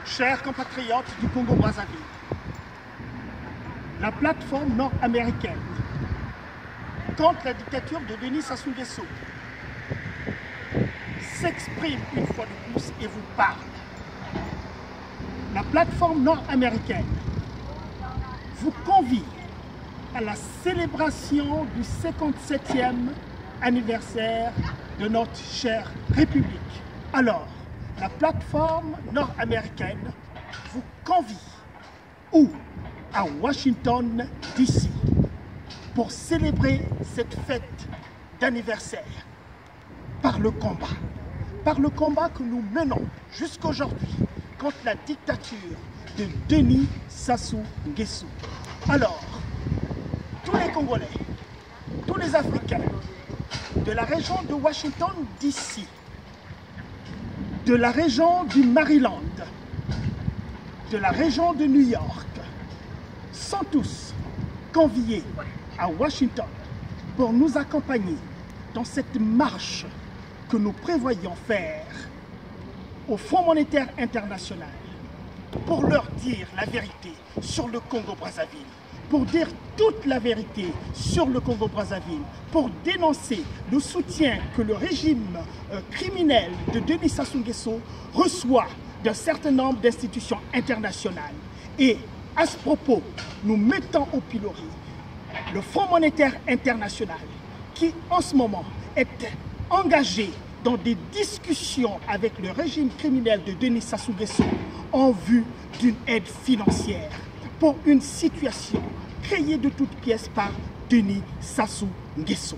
Chers compatriotes du Congo-Brazzaville, la plateforme nord-américaine contre la dictature de Denis Sassou Nguesso s'exprime une fois de plus et vous parle. La plateforme nord-américaine vous convie à la célébration du 57e anniversaire de notre chère République. Alors, la plateforme nord-américaine vous convie où? À Washington, D.C. pour célébrer cette fête d'anniversaire par le combat que nous menons jusqu'aujourd'hui contre la dictature de Denis Sassou Nguesso. Alors, tous les Congolais, tous les Africains de la région de Washington, D.C., de la région du Maryland, de la région de New York, sont tous conviés à Washington pour nous accompagner dans cette marche que nous prévoyons faire au Fonds monétaire international pour leur dire la vérité sur le Congo-Brazzaville, pour dire toute la vérité sur le Congo-Brazzaville, pour dénoncer le soutien que le régime criminel de Denis Sassou Nguesso reçoit d'un certain nombre d'institutions internationales. Et à ce propos, nous mettons au pilori le Fonds monétaire international qui, en ce moment, est engagé dans des discussions avec le régime criminel de Denis Sassou Nguesso en vue d'une aide financière pour une situation créée de toutes pièces par Denis Sassou Nguesso.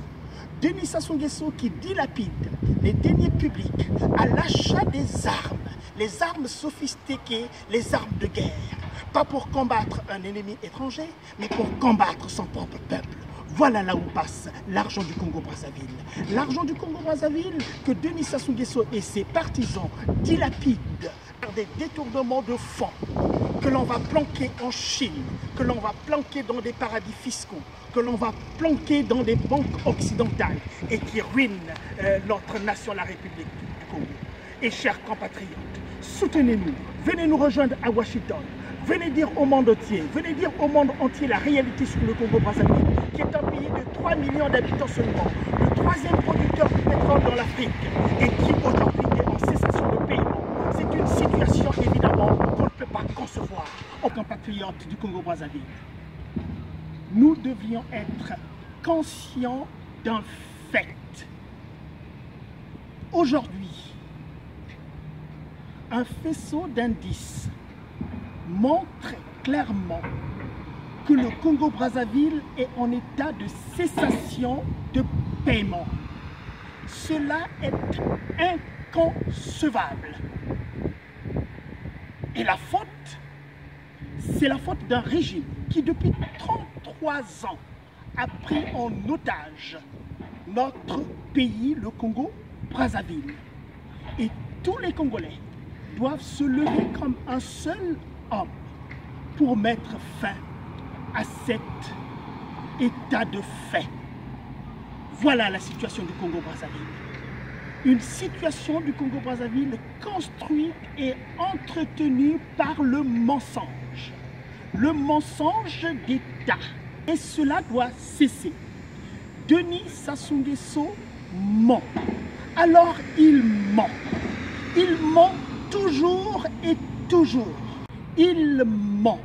Denis Sassou Nguesso qui dilapide les deniers publics à l'achat des armes, les armes sophistiquées, les armes de guerre. Pas pour combattre un ennemi étranger, mais pour combattre son propre peuple. Voilà là où passe l'argent du Congo-Brazzaville. L'argent du Congo-Brazzaville que Denis Sassou Nguesso et ses partisans dilapident par des détournements de fonds que l'on va planquer en Chine, que l'on va planquer dans des paradis fiscaux, que l'on va planquer dans des banques occidentales et qui ruinent notre nation, la République du Congo. Et chers compatriotes, soutenez-nous, venez nous rejoindre à Washington. Venez dire au monde entier, la réalité sur le Congo-Brazzaville, qui est un pays de 3 millions d'habitants seulement, le troisième producteur de pétrole dans l'Afrique, et qui aujourd'hui est en cessation de paiement. C'est une situation évidemment qu'on ne peut pas concevoir aux compatriotes du Congo-Brazzaville. Nous devions être conscients d'un fait. Aujourd'hui, un faisceau d'indices montre clairement que le Congo-Brazzaville est en état de cessation de paiement. Cela est inconcevable. Et la faute, c'est la faute d'un régime qui depuis 33 ans a pris en otage notre pays, le Congo-Brazzaville. Et tous les Congolais doivent se lever comme un seul homme pour mettre fin à cet état de fait. Voilà la situation du Congo-Brazzaville. Une situation du Congo-Brazzaville construite et entretenue par le mensonge d'État. Et cela doit cesser. Denis Sassou Nguesso ment. Alors il ment. Il ment toujours et toujours. Il ment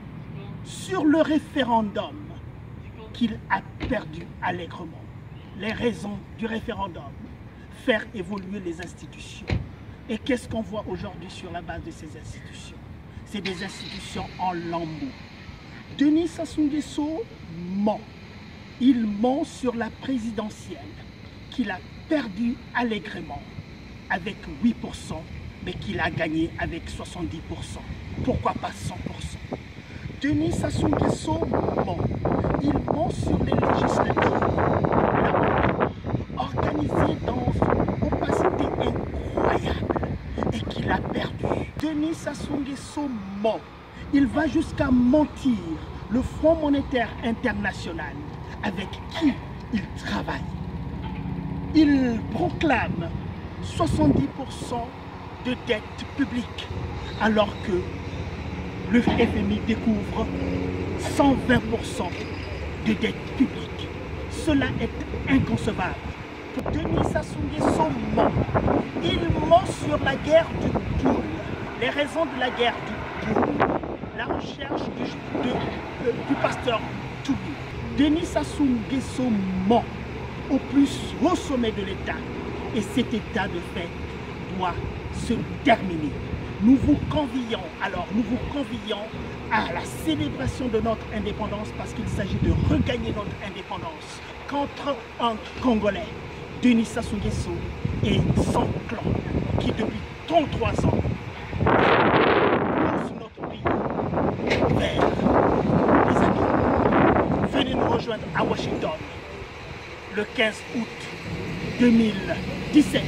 sur le référendum qu'il a perdu allègrement. Les raisons du référendum, faire évoluer les institutions. Et qu'est-ce qu'on voit aujourd'hui sur la base de ces institutions? C'est des institutions en lambeaux. Denis Sassou Nguesso ment. Il ment sur la présidentielle qu'il a perdue allègrement avec 8%, mais qu'il a gagné avec 70%. Pourquoi pas 100%? Denis Sassou Nguesso ment. Il ment sur les législatives, organisées dans une opacité incroyable et qu'il a perdu. Denis Sassou Nguesso ment. Il va jusqu'à mentir le Fonds monétaire international avec qui il travaille. Il proclame 70% de dette publique, alors que le FMI découvre 120% de dette publique. Cela est inconcevable. Denis Sassou Nguesso ment. Il ment sur la guerre du poule, les raisons de la guerre du poule, la recherche du pasteur Toubi. Denis Sassou Nguesso ment au plus haut sommet de l'État et cet état de fait doit se terminer. Nous vous convions à la célébration de notre indépendance parce qu'il s'agit de regagner notre indépendance contre un Congolais, Denis Sassou Nguesso et son clan qui depuis 33 ans pousse notre pays vers les amis. Venez nous rejoindre à Washington le 15 août 2017.